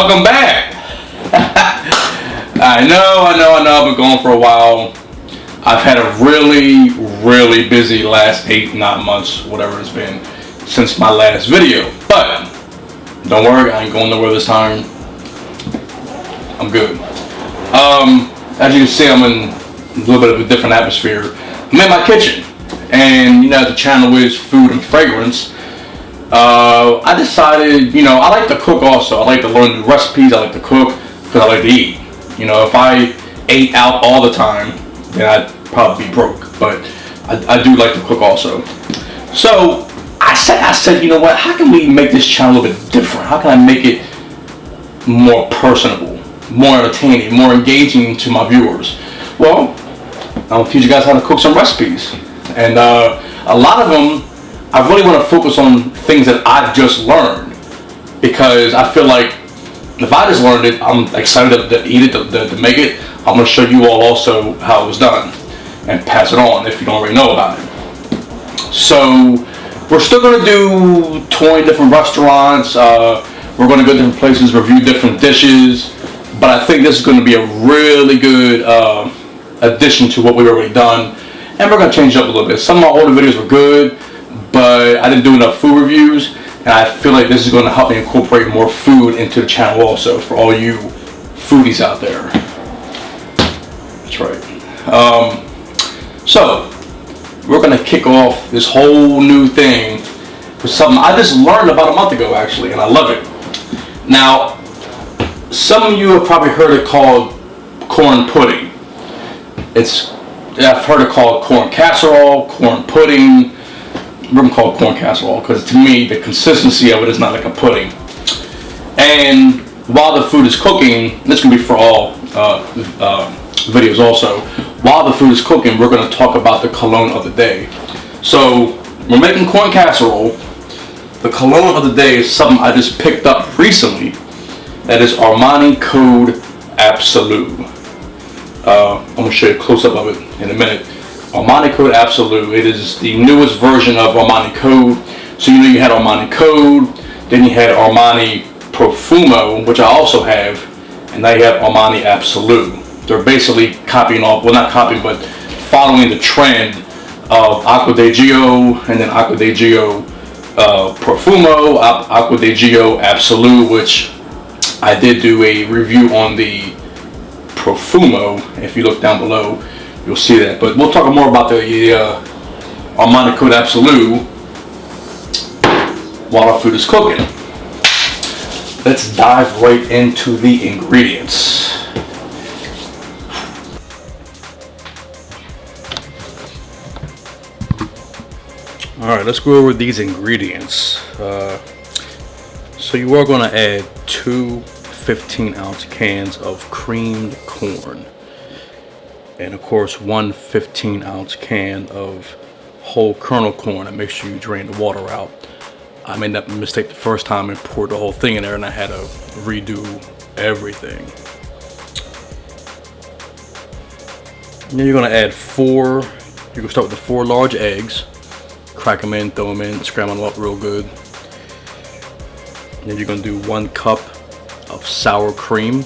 Welcome back. I know. I've been gone for a while. I've had a really busy last 8-9 months, whatever it's been, since my last video. But don't worry, I ain't going nowhere this time. I'm good. As you can see, I'm in a little bit of a different atmosphere. I'm in my kitchen, and the channel is food and fragrance. I decided, I like to cook also. I like to learn new recipes. I like to cook because I like to eat. If I ate out all the time, then I'd probably be broke. But I do like to cook also. So I said, you know what? How can we make this channel a little bit different? How can I make it more personable, more entertaining, more engaging to my viewers? Well, I'll teach you guys how to cook some recipes, and a lot of them I really want to focus on things that I've just learned, because I feel like if I just learned it, I'm excited to eat it, to make it. I'm going to show you all also how it was done and pass it on if you don't already know about it. So we're still going to do 20 different restaurants. We're going to go to different places, review different dishes, but I think this is going to be a really good addition to what we've already done, and we're going to change it up a little bit. Some of my older videos were good, but I didn't do enough food reviews, and I feel like this is going to help me incorporate more food into the channel also for all you foodies out there. That's right. So we're going to kick off this whole new thing with something I just learned about a month ago actually, and I love it. Now, some of you have probably heard it called corn pudding. I've heard it called corn casserole, corn pudding. We're going to call it corn casserole because to me the consistency of it is not like a pudding. And while the food is cooking, this can be for all videos also, while the food is cooking, we're going to talk about the cologne of the day. So we're making corn casserole. The cologne of the day is something I just picked up recently. That is Armani Code Absolu. I'm going to show you a close-up of it in a minute. Armani Code Absolu. It is the newest version of Armani Code. So you had Armani Code, then you had Armani Profumo, which I also have, and now you have Armani Absolu. They're basically copying off, well not copying, but following the trend of Acqua di Gio, and then Acqua di Gio Profumo, Acqua di Gio Absolu, which I did do a review on the Profumo. If you look down below, you'll see that. But we'll talk more about the Armani Code Absolu while our food is cooking. Let's dive right into the ingredients. Alright, let's go over these ingredients. So you are going to add 2 15-ounce cans of creamed corn, and of course 1 15-ounce can of whole kernel corn, and make sure you drain the water out. I made that mistake the first time and poured the whole thing in there, and I had to redo everything. And then you're going to add you can start with the 4 large eggs, crack them in, throw them in, scramble them up real good. And then you're going to do 1 cup of sour cream,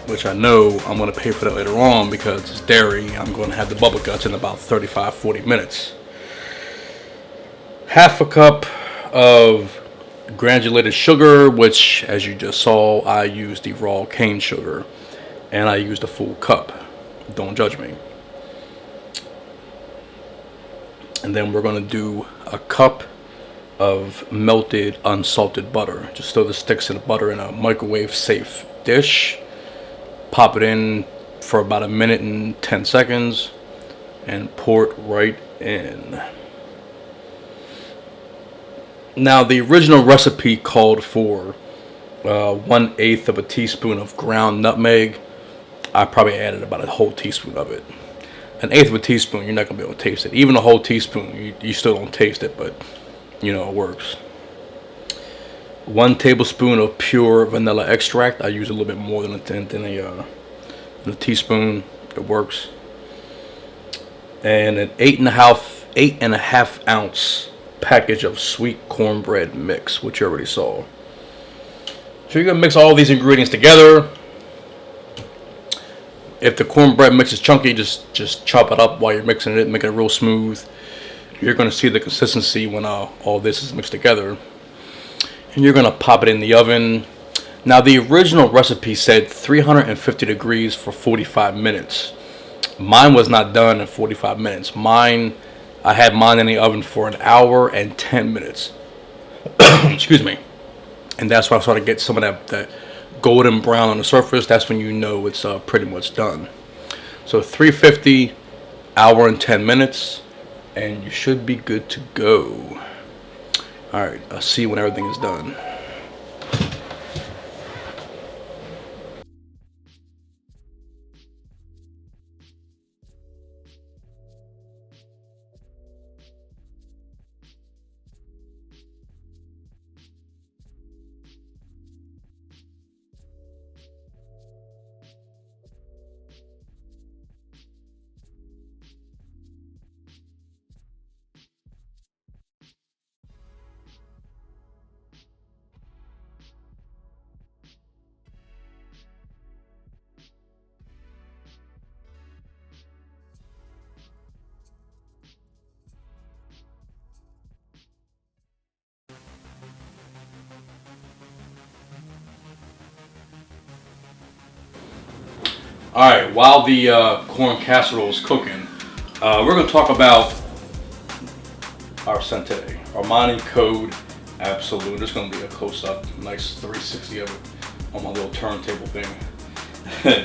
which I know I'm going to pay for that later on because it's dairy. I'm going to have the bubble guts in about 35-40 minutes. Half a cup of granulated sugar, which as you just saw, I used the raw cane sugar, and I used a full cup. Don't judge me. And then we're going to do a cup of melted unsalted butter. Just throw the sticks of the butter in a microwave safe dish, pop it in for about 1 minute and 10 seconds, and pour it right in. Now the original recipe called for 1/8 of a teaspoon of ground nutmeg. I probably added about a whole teaspoon of it. 1/8 of a teaspoon, you're not going to be able to taste it. Even a whole teaspoon, you still don't taste it, but it works. 1 tablespoon of pure vanilla extract. I use a little bit more than a teaspoon. It works. And an 8.5 ounce package of sweet cornbread mix, which you already saw. So you're gonna mix all these ingredients together. If the cornbread mix is chunky, just chop it up while you're mixing it, make it real smooth. You're gonna see the consistency when all this is mixed together. And you're gonna pop it in the oven. Now the original recipe said 350 degrees for 45 minutes. Mine was not done in 45 minutes. I had mine in the oven for an hour and 10 minutes. Excuse me. And that's when I started to get some of that golden brown on the surface. That's when you know it's pretty much done. So 350, hour and 10 minutes, and you should be good to go. Alright, I'll see when everything is done. Alright, while the corn casserole is cooking, we're going to talk about our scent today. Armani Code Absolu. There's going to be a close-up, nice 360 of it on my little turntable thing.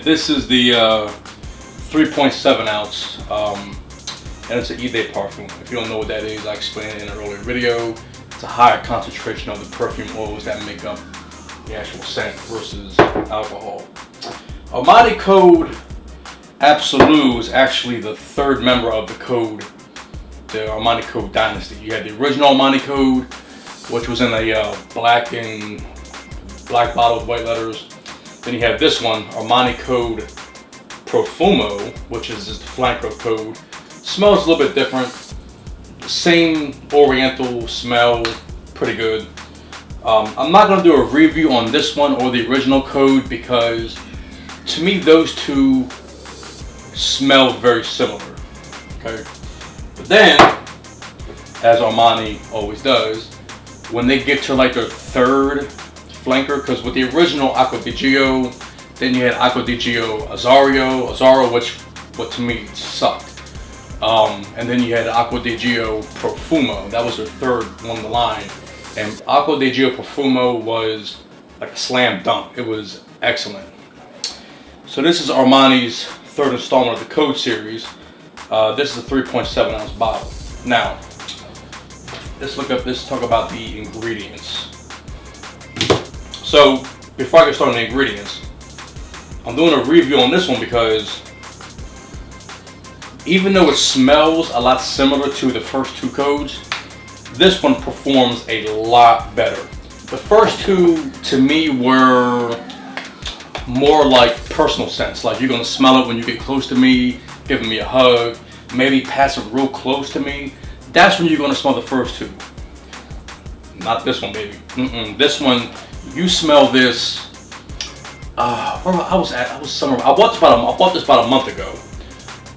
This is the 3.7 ounce, and it's an Eau perfume. If you don't know what that is, I explained it in an earlier video. It's a higher concentration of the perfume oils that make up the actual scent versus alcohol. Armani Code Absolu is actually the third member of the code, the Armani Code dynasty. You had the original Armani Code, which was in a black bottle with white letters. Then you have this one, Armani Code Profumo, which is just the flanker code. Smells a little bit different. Same oriental smell, pretty good. I'm not going to do a review on this one or the original code because to me those two smell very similar. Okay, but then, as Armani always does, when they get to like their third flanker, because with the original Acqua di Gio, then you had Acqua di Gio Azzaro, which to me sucked. And then you had Acqua di Gio Profumo. That was their third one in the line. And Acqua di Gio Profumo was like a slam dunk. It was excellent. So this is Armani's third installment of the Code series. This is a 3.7 ounce bottle. Now, let's talk about the ingredients. So before I get started on the ingredients, I'm doing a review on this one because even though it smells a lot similar to the first two codes, this one performs a lot better. The first two to me were more like personal scents, like you're gonna smell it when you get close to me, giving me a hug, maybe passing real close to me. That's when you're gonna smell the first two. Not this one, baby. This one, you smell this. Where I was at? I was somewhere. I bought this about a month ago,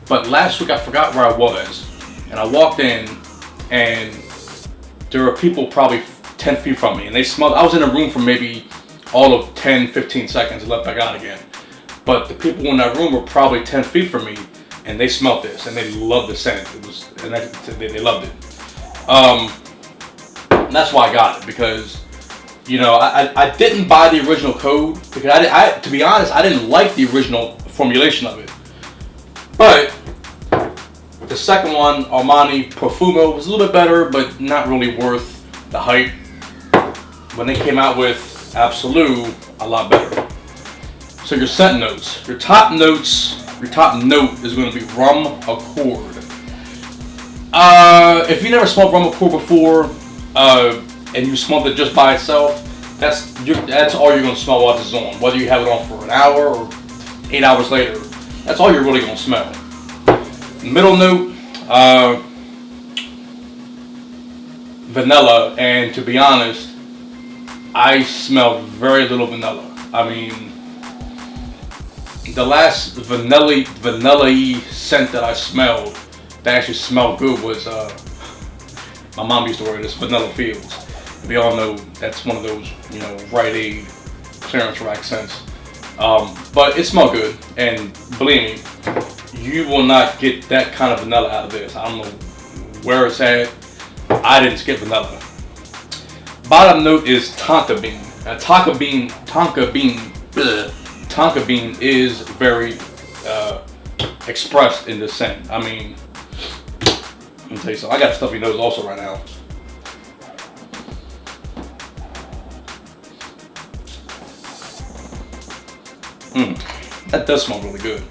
but last week I forgot where I was, and I walked in, and there were people probably 10 feet from me, and they smelled. I was in a room for maybe all of 10-15 seconds and left back out again. But the people in that room were probably 10 feet from me, and they smelled this, and they loved the scent. They loved it. And that's why I got it, because I didn't buy the original code because to be honest, I didn't like the original formulation of it. But the second one, Armani Profumo, was a little bit better, but not really worth the hype. When they came out with Absolu, a lot better. So your scent notes, your top note is going to be rum accord. If you never smelled rum accord before, and you smelled it just by itself, that's all you're going to smell while this is on. Whether you have it on for an hour or 8 hours later, that's all you're really going to smell. Middle note, vanilla, and to be honest, I smelled very little vanilla. I mean, the last vanilla-y scent that I smelled that actually smelled good was my mom used to wear this, Vanilla Fields. We all know that's one of those, you know, Rite Aid clearance rack scents. But it smelled good, and believe me, you will not get that kind of vanilla out of this. I don't know where it's at. I didn't skip vanilla. Bottom note is tonka bean. Now, tonka bean is very expressed in this scent. I mean, let me tell you something. I got a stuffy nose also right now. That does smell really good.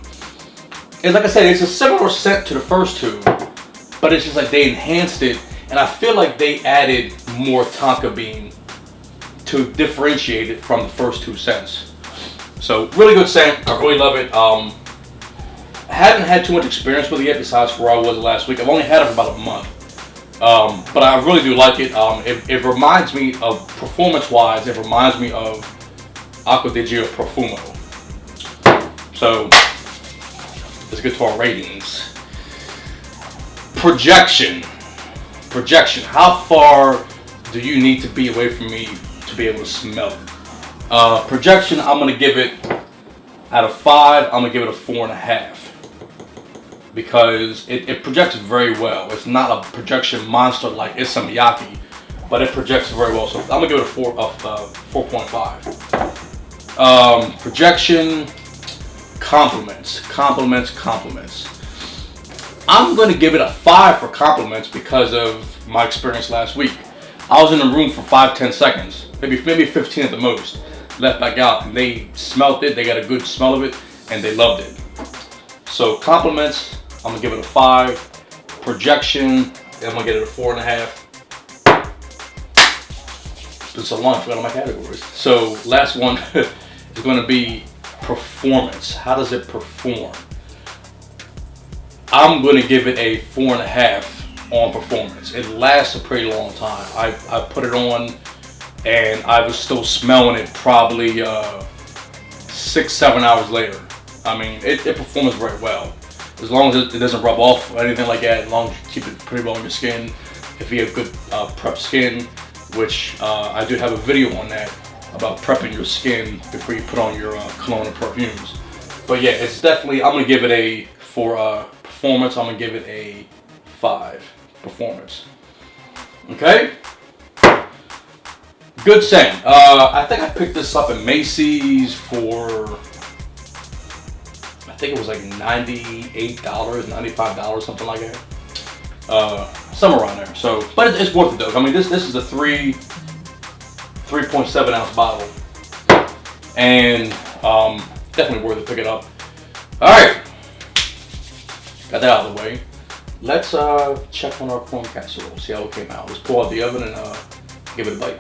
And like I said, it's a similar scent to the first two, but it's just like they enhanced it, and I feel like they added more tonka bean to differentiate it from the first two scents. So really good scent. I really love it. I haven't had too much experience with it yet, besides where I was last week. I've only had it for about a month, but I really do like it. It reminds me of, performance-wise, it reminds me of Acqua di Gio Profumo. So let's get to our ratings. Projection. How far do you need to be away from me to be able to smell it? Projection, I'm going to give it, out of 5, I'm going to give it a 4.5. Because it projects very well. It's not a projection monster like Issa Miyake, but it projects very well. So I'm going to give it a 4.5. Projection, compliments. I'm going to give it a 5 for compliments because of my experience last week. I was in the room for 5-10 seconds, maybe 15 at the most. Left back out, and they smelled it. They got a good smell of it, and they loved it. So compliments, I'm gonna give it a 5. Projection, I'm gonna get it a 4.5. It's been so long, I forgot all my categories. So last one is going to be performance. How does it perform? I'm going to give it a 4.5 on performance. It lasts a pretty long time. I put it on and I was still smelling it probably 6-7 hours later. I mean, it performs very well. As long as it doesn't rub off or anything like that, as long as you keep it pretty well on your skin. If you have good prep skin, which I do have a video on that, about prepping your skin before you put on your cologne or perfumes. But yeah, it's definitely, I'm going to give it for performance, I'm going to give it a 5 performance. Okay? Good scent. I think I picked this up at Macy's for, I think it was like $98, $95, something like that. Somewhere around there. So, but it's worth it though. I mean, this is a 3.7 ounce bottle, and definitely worth it. Pick it up. All right, got that out of the way. Let's check on our corn casserole. See how it came out. Let's pull out the oven and give it a bite.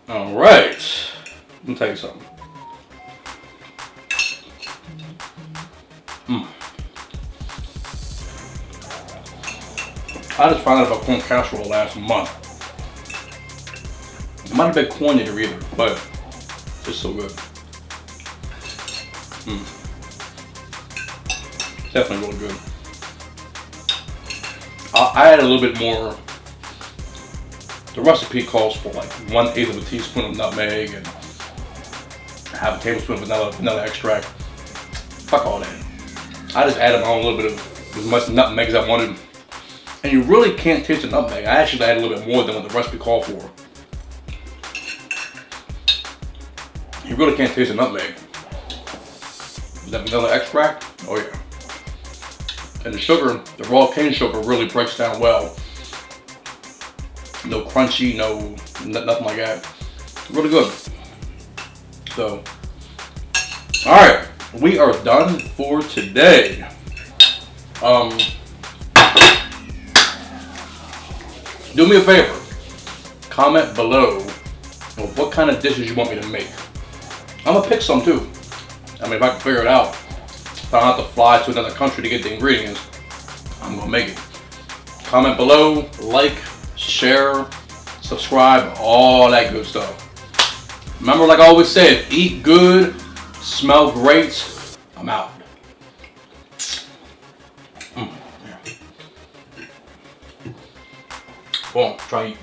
All right, let me tell you something. I just found out about corn casserole last month. It might have been corn either, but it's so good. Definitely really good. I add a little bit more. The recipe calls for like 1/8 of a teaspoon of nutmeg and half a tablespoon of vanilla extract. Fuck all that. I just added my own little bit of as much nutmeg as I wanted. And you really can't taste the nutmeg. I actually added a little bit more than what the recipe called for. You really can't taste the nutmeg. That vanilla extract, oh yeah. And the sugar, the raw cane sugar really breaks down well. No crunchy, nothing like that. Really good. So, all right, we are done for today. Do me a favor, comment below of what kind of dishes you want me to make. I'm gonna pick some too. I mean, if I can figure it out, if I don't have to fly to another country to get the ingredients, I'm gonna make it. Comment below, like, share, subscribe, all that good stuff. Remember, like I always said, eat good, smell great. I'm out. Yeah. Go on, try and eat.